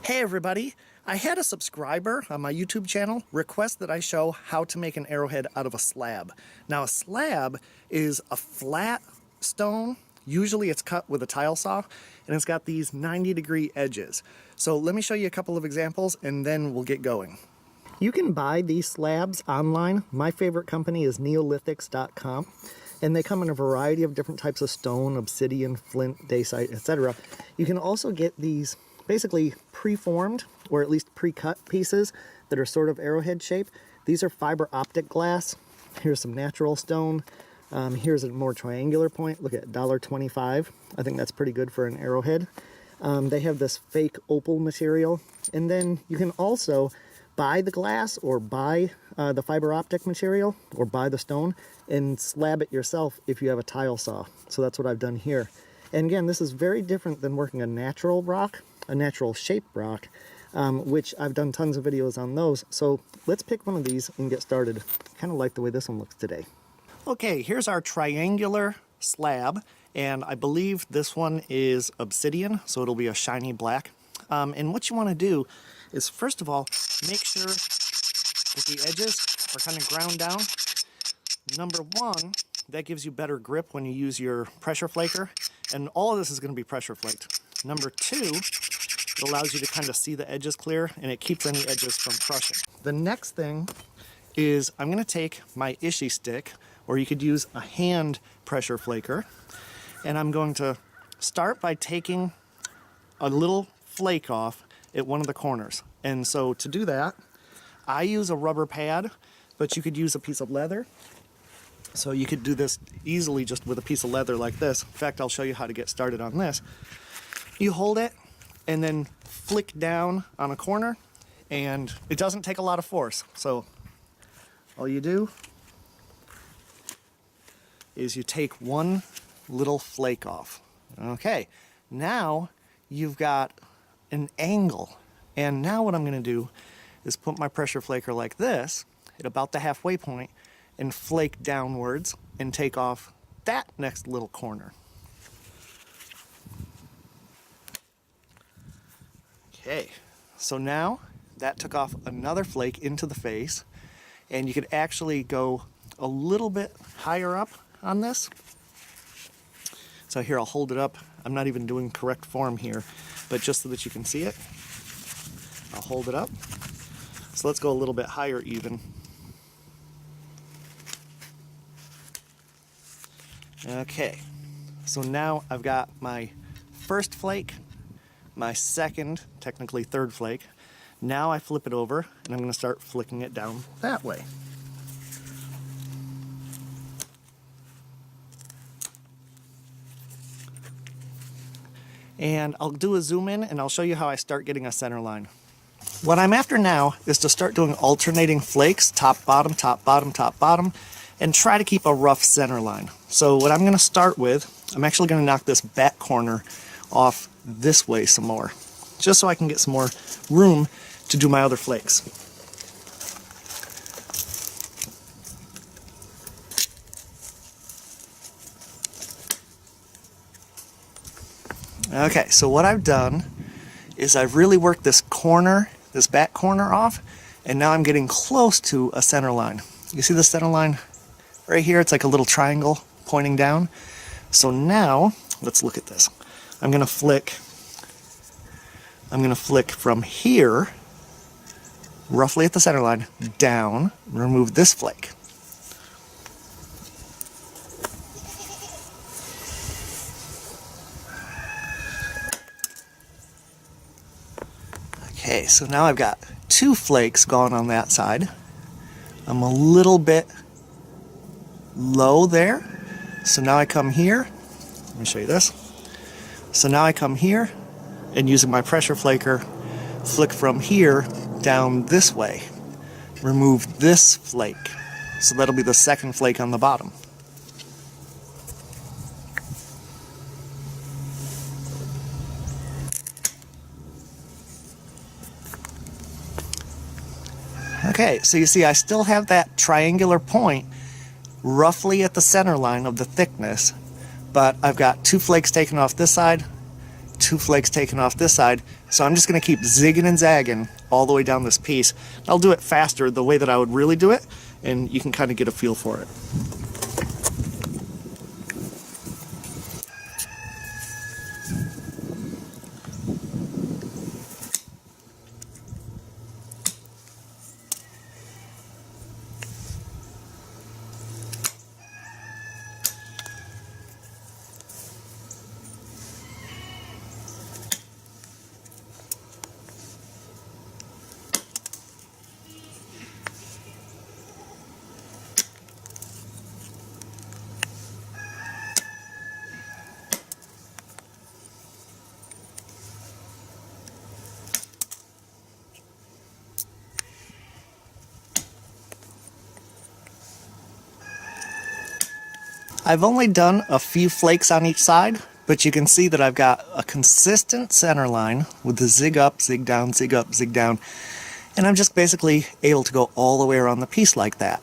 Hey everybody, I had a subscriber on my YouTube channel request that I show how to make an arrowhead out of a slab. Now a slab is a flat stone, usually it's cut with a tile saw, and it's got these 90-degree edges. So let me show you a couple of examples and then we'll get going. You can buy these slabs online. My favorite company is neolithics.com, and they come in a variety of different types of stone, obsidian, flint, dacite, etc. You can also get these basically pre-formed, or at least pre-cut pieces that are sort of arrowhead shape. These are fiber optic glass. Here's some natural stone. Here's a more triangular point. Look at $1.25. I think that's pretty good for an arrowhead. They have this fake opal material. And then you can also buy the glass or buy the fiber optic material or buy the stone and slab it yourself if you have a tile saw. So that's what I've done here. And again, this is very different than working a natural rock, a natural shaped rock, which I've done tons of videos on those. So let's pick one of these and get started. Kind of like the way this one looks today. Okay, here's our triangular slab, and I believe this one is obsidian, so it'll be a shiny black. And what you want to do is, first of all, make sure that the edges are kind of ground down. Number one, that gives you better grip when you use your pressure flaker, and all of this is going to be pressure flaked. Number two, it allows you to kind of see the edges clear, and it keeps any edges from crushing. The next thing is I'm going to take my Ishii stick, or you could use a hand pressure flaker, and I'm going to start by taking a little flake off at one of the corners. And so to do that, I use a rubber pad, but you could use a piece of leather. So you could do this easily just with a piece of leather like this. In fact, I'll show you how to get started on this. You hold it and then flick down on a corner, and it doesn't take a lot of force. So all you do is you take one little flake off. Okay, now you've got an angle. And now what I'm going to do is put my pressure flaker like this at about the halfway point and flake downwards and take off that next little corner. Okay, so now that took off another flake into the face, and you could actually go a little bit higher up on this. So here, I'll hold it up. I'm not even doing correct form here, but just so that you can see it, I'll hold it up. So let's go a little bit higher even. Okay, so now I've got my first flake, my second, technically third flake. Now I flip it over and I'm going to start flicking it down that way. And I'll do a zoom in and I'll show you how I start getting a center line. What I'm after now is to start doing alternating flakes, top, bottom, top, bottom, top, bottom, and try to keep a rough center line. So what I'm going to start with, I'm actually going to knock this back corner off this way some more, just so I can get some more room to do my other flakes. Okay, so what I've done is I've really worked this corner, this back corner off, and now I'm getting close to a center line. You see the center line right here? It's like a little triangle pointing down. So now, let's look at this. I'm going to flick from here, roughly at the center line, down, and remove this flake. Okay, so now I've got two flakes going on that side. I'm a little bit low there. So now I come here. Let me show you this. So now I come here and using my pressure flaker, flick from here down this way. Remove this flake. So that'll be the second flake on the bottom. Okay, so you see I still have that triangular point roughly at the center line of the thickness, but I've got two flakes taken off this side, 2 flakes taken off this side. So I'm just going to keep zigging and zagging all the way down this piece. I'll do it faster the way that I would really do it, and you can kind of get a feel for it. I've only done a few flakes on each side, but you can see that I've got a consistent center line with the zig up, zig down, zig up, zig down, and I'm just basically able to go all the way around the piece like that.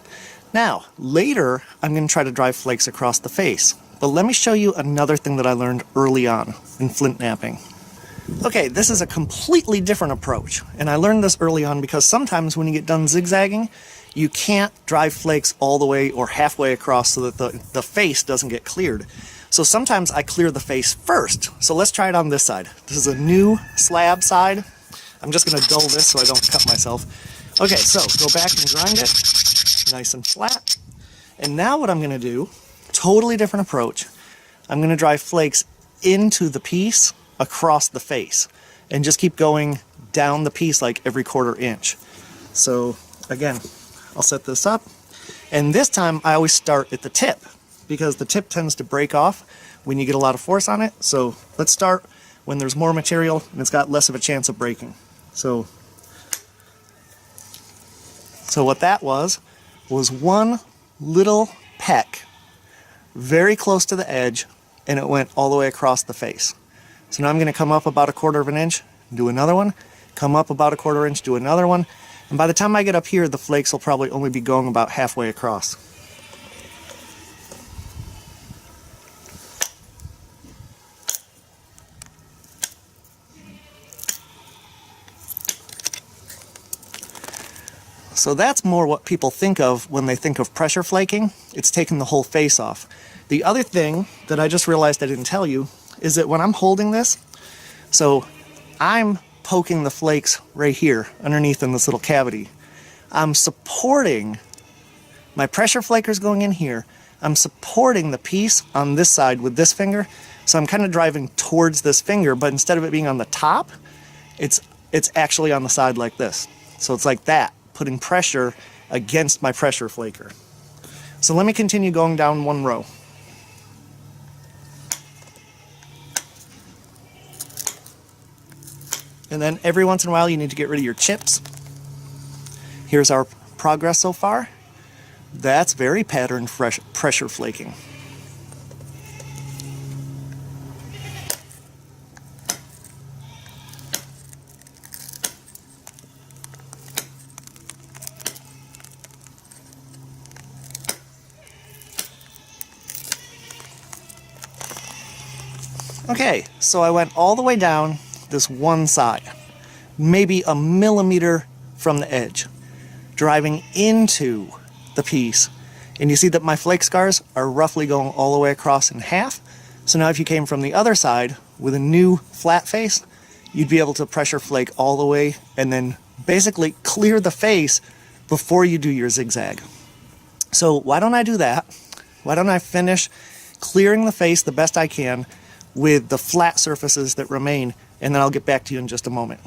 Now, later, I'm going to try to drive flakes across the face, but let me show you another thing that I learned early on in flint knapping. Okay, this is a completely different approach, and I learned this early on because sometimes when you get done zigzagging, you can't drive flakes all the way or halfway across so that the face doesn't get cleared. So sometimes I clear the face first. So let's try it on this side. This is a new slab side. I'm just going to dull this so I don't cut myself. Okay, so go back and grind it nice and flat. And now what I'm going to do, totally different approach, I'm going to drive flakes into the piece across the face and just keep going down the piece like every 1/4 inch. So again, I'll set this up, and this time I always start at the tip because the tip tends to break off when you get a lot of force on it. So let's start when there's more material and it's got less of a chance of breaking. So what that was one little peck very close to the edge, and it went all the way across the face. So now I'm going to come up about a 1/4 inch, do another one, come up about a 1/4 inch, do another one, and by the time I get up here, the flakes will probably only be going about halfway across. So that's more what people think of when they think of pressure flaking. It's taking the whole face off. The other thing that I just realized I didn't tell you is that when I'm holding this, so I'm poking the flakes right here underneath in this little cavity. I'm supporting, my pressure flaker's going in here. I'm supporting the piece on this side with this finger. So I'm kind of driving towards this finger, but instead of it being on the top, it's actually on the side like this. So it's like that, putting pressure against my pressure flaker. So let me continue going down one row. And then every once in a while you need to get rid of your chips. Here's our progress so far. That's very patterned pressure flaking. Okay, so I went all the way down this one side, maybe a millimeter from the edge, driving into the piece. And you see that my flake scars are roughly going all the way across in half. So now if you came from the other side with a new flat face, you'd be able to pressure flake all the way and then basically clear the face before you do your zigzag. So why don't I do that? Why don't I finish clearing the face the best I can with the flat surfaces that remain, and then I'll get back to you in just a moment.